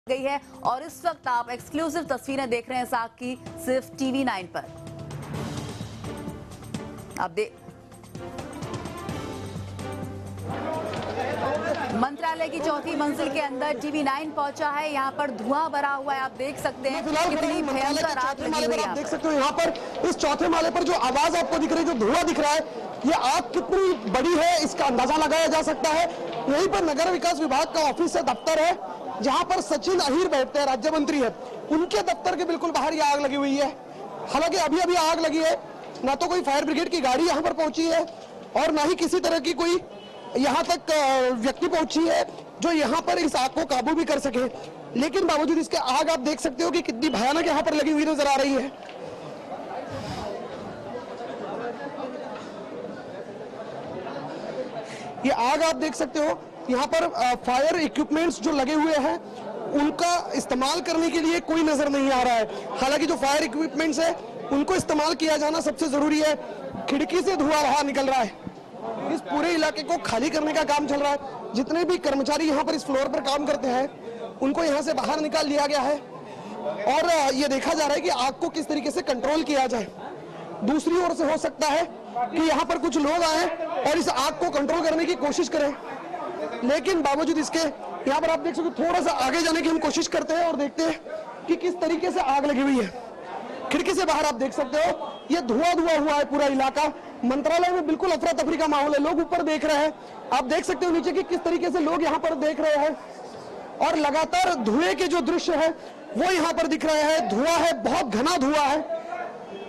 गई है और इस वक्त आप एक्सक्लूसिव तस्वीरें देख रहे हैं इस आग की सिर्फ TV9 पर। आप मंत्रालय की चौथी मंजिल के अंदर TV9 पहुंचा है। यहाँ पर धुआं भरा हुआ है, आप देख सकते हैं कितनी भयंकर आग लगी हुई है। आप देख सकते हो यहाँ पर इस चौथे माले पर जो आवाज आपको दिख रही है, जो धुआं दिख रहा है, ये आग कितनी बड़ी है इसका अंदाजा लगाया जा सकता है। यहीं पर नगर विकास विभाग का ऑफिस है, दफ्तर है, जहाँ पर सचिन अहीर बैठते हैं, राज्य मंत्री है, उनके दफ्तर के बिल्कुल बाहर ये आग लगी हुई है। हालांकि अभी अभी आग लगी है, ना तो कोई फायर ब्रिगेड की गाड़ी यहाँ पर पहुंची है और ना ही किसी तरह की कोई यहाँ तक व्यक्ति पहुंची है जो यहाँ पर इस आग को काबू भी कर सके। लेकिन बावजूद इसके आग आप देख सकते हो कि कितनी भयानक यहाँ पर लगी हुई नजर आ रही है। ये आग आप देख सकते हो, यहाँ पर फायर इक्विपमेंट्स जो लगे हुए हैं उनका इस्तेमाल करने के लिए कोई नजर नहीं आ रहा है। हालांकि जो फायर इक्विपमेंट्स है उनको इस्तेमाल किया जाना सबसे जरूरी है। खिड़की से धुआं बाहर निकल रहा है, इस पूरे इलाके को खाली करने का काम चल रहा है। जितने भी कर्मचारी यहाँ पर इस फ्लोर पर काम करते हैं उनको यहाँ से बाहर निकाल लिया गया है और ये देखा जा रहा है कि आग को किस तरीके से कंट्रोल किया जाए। दूसरी ओर से हो सकता है कि यहाँ पर कुछ लोग आए और इस आग को कंट्रोल करने की कोशिश करें, लेकिन बावजूद इसके यहाँ पर आप देख सकते हो थोड़ा सा आगे जाने की हम कोशिश करते हैं और देखते हैं कि किस तरीके से आग लगी हुई है। खिड़की से बाहर आप देख सकते हो ये धुआं हुआ है पूरा इलाका। मंत्रालय में बिल्कुल अफरा तफरी का माहौल है, लोग ऊपर देख रहे हैं, आप देख सकते हो नीचे कि किस तरीके से लोग यहाँ पर देख रहे हैं और लगातार धुएं के जो दृश्य है वो यहाँ पर दिख रहे हैं। धुआं है, बहुत घना धुआं है,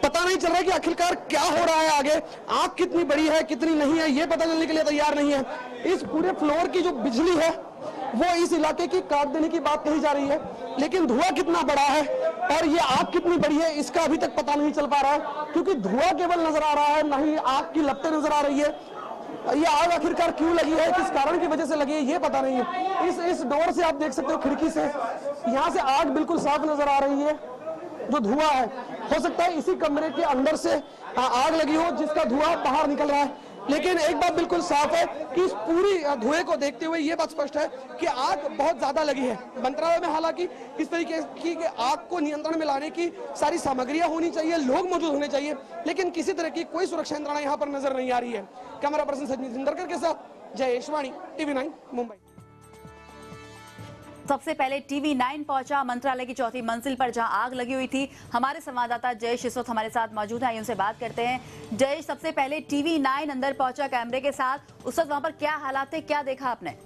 पता नहीं चल रहा है कि आखिरकार क्या हो रहा है आगे। आग कितनी बड़ी है कितनी नहीं है ये पता चलने के लिए तैयार नहीं है। इस पूरे फ्लोर की जो बिजली है वो इस इलाके की काट देने की बात कही जा रही है, लेकिन धुआं कितना बड़ा है और ये आग कितनी बड़ी है इसका अभी तक पता नहीं चल पा रहा है, क्योंकि धुआं केवल नजर आ रहा है, ना ही आग की लपटें नजर आ रही है। ये आग आखिरकार क्यों लगी है, किस कारण की वजह से लगी है ये पता नहीं है। इस डोर से आप देख सकते हो, खिड़की से यहाँ से आग बिल्कुल साफ नजर आ रही है। जो धुआं है हो सकता है इसी कमरे के अंदर से आग लगी हो जिसका धुआं बाहर निकल रहा है, लेकिन एक बात बिल्कुल साफ है कि इस पूरी धुएं को देखते हुए ये बात स्पष्ट है कि आग बहुत ज्यादा लगी है। मंत्रालय में हालांकि इस तरीके की आग को नियंत्रण में लाने की सारी सामग्रियां होनी चाहिए, लोग मौजूद होने चाहिए, लेकिन किसी तरह की कोई सुरक्षा यंत्रणा यहाँ पर नजर नहीं आ रही है। कैमरा पर्सन सचिन जिंदरकर के साथ जयेश वाणी, TV9 मुंबई। सबसे पहले TV9 पहुंचा मंत्रालय की चौथी मंजिल पर जहां आग लगी हुई थी। हमारे संवाददाता जयेश इस वक्त हमारे साथ मौजूद है, उनसे बात करते हैं। जयेश, सबसे पहले TV9 अंदर पहुंचा कैमरे के साथ, उस वक्त वहां पर क्या हालात थे, क्या देखा आपने?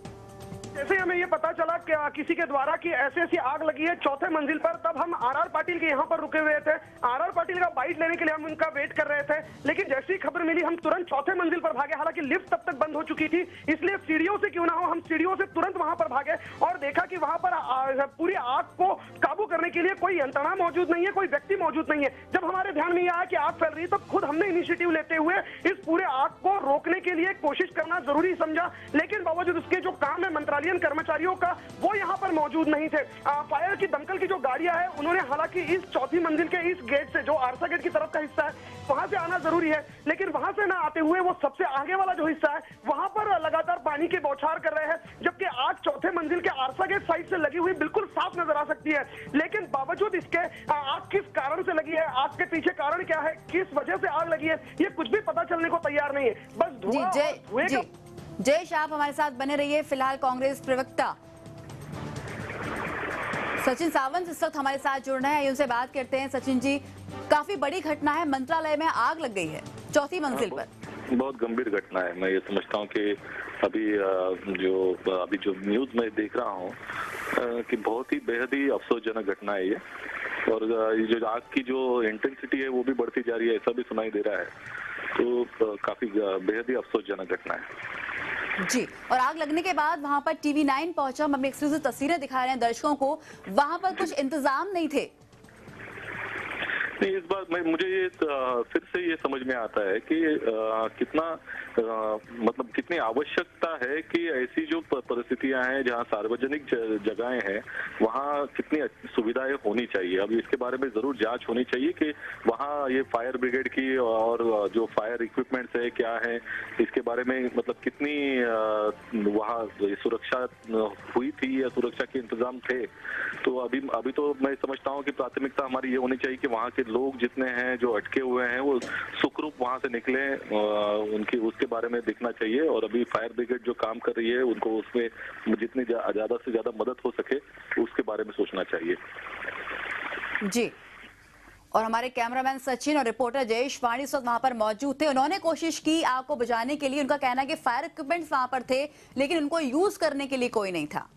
जैसे हमें ये पता चला कि किसी के द्वारा कि ऐसी आग लगी है चौथे मंजिल पर, तब हम RR पाटिल के यहाँ पर रुके हुए थे। RR पाटिल का बाइट लेने के लिए हम उनका वेट कर रहे थे, लेकिन जैसी ही खबर मिली हम तुरंत चौथे मंजिल पर भागे। हालांकि लिफ्ट तब तक बंद हो चुकी थी, इसलिए सीढ़ियों से क्यों ना हो हम सीढ़ियों से तुरंत वहां पर भागे और देखा कि वहां पर पूरी आग को काबू करने के लिए कोई यंत्रणा मौजूद नहीं है, कोई व्यक्ति मौजूद नहीं है। जब हमारे ध्यान में आया कि आग फैल रही है तो खुद हमने इनिशिएटिव लेते हुए इस पूरे आग को रोकने के लिए कोशिश करना जरूरी समझा, लेकिन बावजूद उसके जो काम है मंत्रालयीन कर्मचारियों वो यहाँ पर मौजूद नहीं थे। फायर की दमकल की जो गाड़ियां हैं उन्होंने हालांकि इस चौथी मंजिल के इस गेट से, जो आरसा गेट की तरफ का हिस्सा है, वहां से आना जरूरी है, लेकिन वहां से ना आते हुए वो सबसे आगे वाला जो हिस्सा है वहां पर लगातार पानी के बौछार कर रहे हैं, जबकि आग चौथे मंजिल के आरसा गेट साइड से लगी हुई बिल्कुल साफ नजर आ सकती है। लेकिन बावजूद इसके आग किस कारण से लगी है, आग के पीछे कारण क्या है, किस वजह से आग लगी है, ये कुछ भी पता चलने को तैयार नहीं है। बस धुआं। जयेश, आप हमारे साथ बने रहिए। फिलहाल कांग्रेस प्रवक्ता सचिन सावंत इस वक्त हमारे साथ जुड़ रहे हैं, उनसे बात करते हैं। सचिन जी, काफी बड़ी घटना है, मंत्रालय में आग लग गई है चौथी मंजिल पर। बहुत गंभीर घटना है। मैं ये समझता हूँ कि अभी जो न्यूज में देख रहा हूँ कि बहुत ही बेहद ही अफसोसजनक घटना है ये, और ये जो आग की जो इंटेंसिटी है वो भी बढ़ती जा रही है, ऐसा भी सुनाई दे रहा है, तो काफी बेहद ही अफसोसजनक घटना है जी। और आग लगने के बाद वहां पर TV9 पहुंचा, हम अपनी एक्सक्लूसिव तस्वीरें दिखा रहे हैं दर्शकों को, वहां पर कुछ इंतजाम नहीं थे। नहीं, इस बार मुझे ये फिर से ये समझ में आता है कि कितना मतलब कितनी आवश्यकता है कि ऐसी जो परिस्थितियां हैं जहां सार्वजनिक जगहें हैं वहां कितनी सुविधाएं होनी चाहिए। अभी इसके बारे में जरूर जांच होनी चाहिए कि वहां ये फायर ब्रिगेड की और जो फायर इक्विपमेंट्स है क्या है, इसके बारे में मतलब कितनी वहां सुरक्षा हुई थी या सुरक्षा के इंतजाम थे। तो अभी तो मैं समझता हूँ कि प्राथमिकता हमारी ये होनी चाहिए कि वहाँ के लोग जितने हैं जो अटके हुए हैं वो सुखरूप वहाँ से निकले, उनकी उसके बारे में देखना चाहिए। और अभी फायर ब्रिगेड जो काम कर रही है उनको उसमें जितनी ज्यादा से ज्यादा मदद हो सके उसके बारे में सोचना चाहिए। जी, और हमारे कैमरामैन सचिन और रिपोर्टर जयेश वाणी इस वक्त वहां पर मौजूद थे। उन्होंने कोशिश की आग को बुझाने के लिए। उनका कहना है कि फायर इक्विपमेंट्स वहां पर थे लेकिन उनको यूज करने के लिए कोई नहीं था।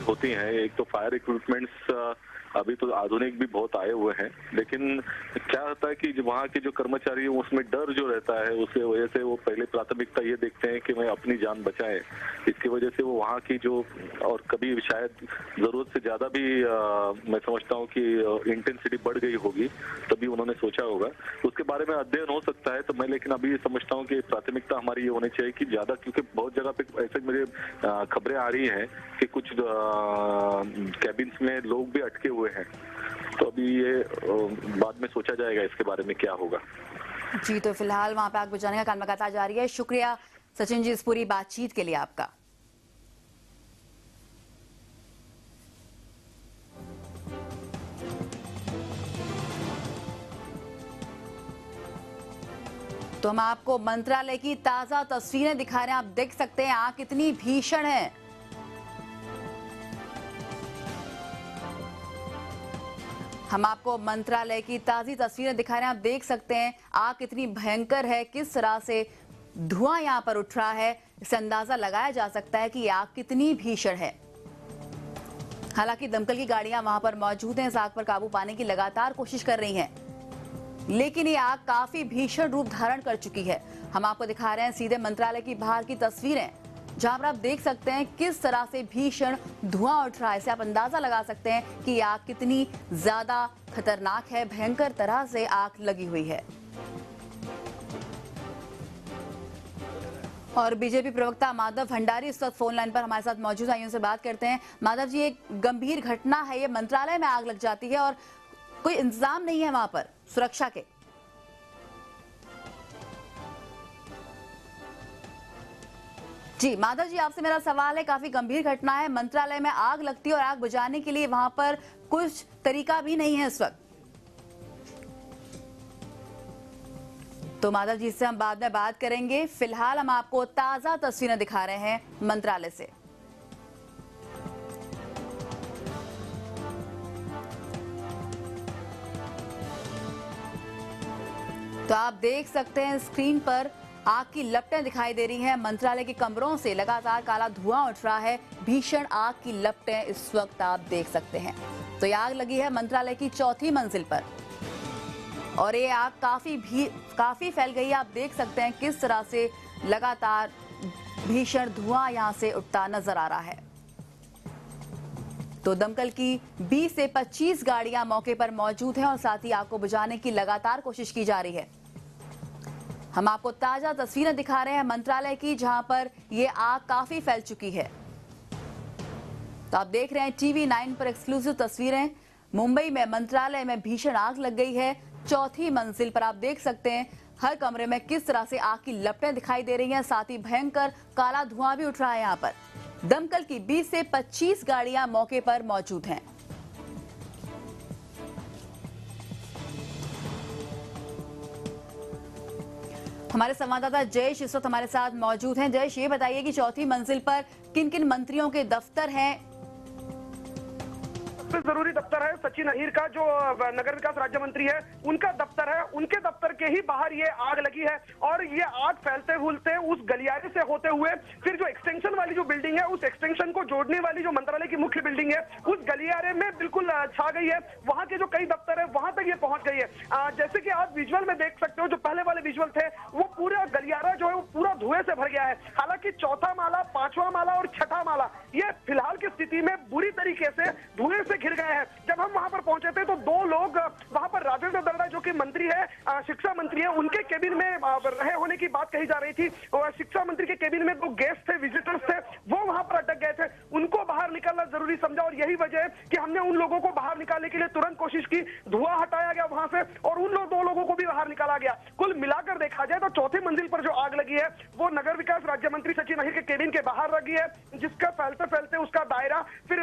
होती हैं, एक तो फायर इक्विपमेंट्स अभी तो आधुनिक भी बहुत आए हुए हैं, लेकिन क्या होता है कि वहाँ के जो कर्मचारी हैं उसमें डर जो रहता है उसके वजह से वो पहले प्राथमिकता ये देखते हैं कि मैं अपनी जान बचाएं। इसकी वजह से वो वहाँ की जो और कभी शायद जरूरत से ज्यादा भी मैं समझता हूँ कि इंटेंसिटी बढ़ गई होगी, तभी उन्होंने सोचा होगा। उसके बारे में अध्ययन हो सकता है। तो मैं लेकिन अभी समझता हूँ कि प्राथमिकता हमारी ये होनी चाहिए कि ज्यादा, क्योंकि बहुत जगह पे ऐसे मेरे खबरें आ रही हैं कि कुछ कैबिन्स में लोग भी अटके हुए हैं। तो अभी ये बाद में सोचा जाएगा इसके बारे में क्या होगा। जी, तो फिलहाल वहां पे आग बुझाने का काम लगातार जारी है। शुक्रिया सचिन जी इस पूरी बातचीत के लिए आपका। तो हम आपको मंत्रालय की ताजा तस्वीरें दिखा रहे हैं। आप देख सकते हैं आग कितनी भीषण है। हम आपको मंत्रालय की ताजी तस्वीरें दिखा रहे हैं। आप देख सकते हैं आग कितनी भयंकर है, किस तरह से धुआं यहां पर उठ रहा है। इससे अंदाजा लगाया जा सकता है कि आग कितनी भीषण है। हालांकि दमकल की गाड़ियां वहां पर मौजूद हैं, इस आग पर काबू पाने की लगातार कोशिश कर रही हैं, लेकिन ये आग काफी भीषण रूप धारण कर चुकी है। हम आपको दिखा रहे हैं सीधे मंत्रालय की बाहर की तस्वीरें, जहां पर आप देख सकते हैं किस तरह से भीषण धुआं उठ रहा है। इससे आप अंदाजा लगा सकते हैं कि आग कितनी ज्यादा खतरनाक है, भयंकर तरह से आग लगी हुई है। और बीजेपी प्रवक्ता माधव भंडारी इस वक्त फोन लाइन पर हमारे साथ मौजूद हैं, उनसे बात करते हैं। माधव जी, एक गंभीर घटना है, ये मंत्रालय में आग लग जाती है और कोई इंतजाम नहीं है वहां पर सुरक्षा के। जी माधव जी, आपसे मेरा सवाल है, काफी गंभीर घटना है, मंत्रालय में आग लगती है और आग बुझाने के लिए वहां पर कुछ तरीका भी नहीं है इस वक्त। तो माधव जी से हम बाद में बात करेंगे। फिलहाल हम आपको ताजा तस्वीरें दिखा रहे हैं मंत्रालय से। तो आप देख सकते हैं स्क्रीन पर आग की लपटें दिखाई दे रही हैं। मंत्रालय के कमरों से लगातार काला धुआं उठ रहा है। भीषण आग की लपटें इस वक्त आप देख सकते हैं। तो ये आग लगी है मंत्रालय की 4थी मंजिल पर और ये आग काफी फैल गई है। आप देख सकते हैं किस तरह से लगातार भीषण धुआं यहां से उठता नजर आ रहा है। तो दमकल की 20 से 25 गाड़ियां मौके पर मौजूद हैं और साथ ही आग को बुझाने की लगातार कोशिश की जा रही है। हम आपको ताजा तस्वीरें दिखा रहे हैं मंत्रालय की, जहां पर यह आग काफी फैल चुकी है। तो आप देख रहे हैं टीवी 9 पर एक्सक्लूसिव तस्वीरें। मुंबई में मंत्रालय में भीषण आग लग गई है। 4थी मंजिल पर आप देख सकते हैं हर कमरे में किस तरह से आग की लपटें दिखाई दे रही हैं, साथ ही भयंकर काला धुआं भी उठ रहा है। यहाँ पर दमकल की 20 से 25 गाड़ियां मौके पर मौजूद हैं। हमारे संवाददाता जयेश इस वक्त हमारे साथ मौजूद हैं। जयेश, ये बताइए कि 4थी मंजिल पर किन किन मंत्रियों के दफ्तर हैं? सबसे जरूरी दफ्तर है सचिन अहीर का, जो नगर विकास राज्य मंत्री है, उनका दफ्तर है। उनके दफ्तर के ही बाहर ये आग लगी है और ये आग फैलते फूलते उस गलियारे से होते हुए फिर जो एक्सटेंशन वाली जो बिल्डिंग है, उस एक्सटेंशन को जोड़ने वाली जो मंत्रालय की मुख्य बिल्डिंग है, उस गलियारे में बिल्कुल छा गई है। वहां के जो कई दफ्तर है वहां तक ये पहुंच गई है। जैसे कि आप विजुअल में देख सकते हो, जो पहले वाले विजुअल थे, वो पूरा गलियारा जो है वो पूरा धुएं से भर गया है। हालांकि 4था माला, 5वां माला और 6ठा माला ये फिलहाल की स्थिति में बुरी तरीके से धुएं से घिर केबिन में रहे होने की बात कही जा रही थी। और शिक्षा मंत्री के केबिन में 2 गेस्ट थे, विजिटर्स थे, वो वहां पर अटक गए थे, उनको बाहर निकालना जरूरी समझा और यही वजह है कि हमने उन लोगों को बाहर निकालने के लिए तुरंत कोशिश की, धुआं हटाया गया वहां से और उन 2 लोगों को भी बाहर निकाला गया। कुल मिलाकर देखा जाए तो चौथी मंजिल पर जो आग लगी है वो नगर विकास राज्य मंत्री सचिन अहिर के केबिन के बाहर लगी है, जिसका फैलते फैलते उसका दायरा फिर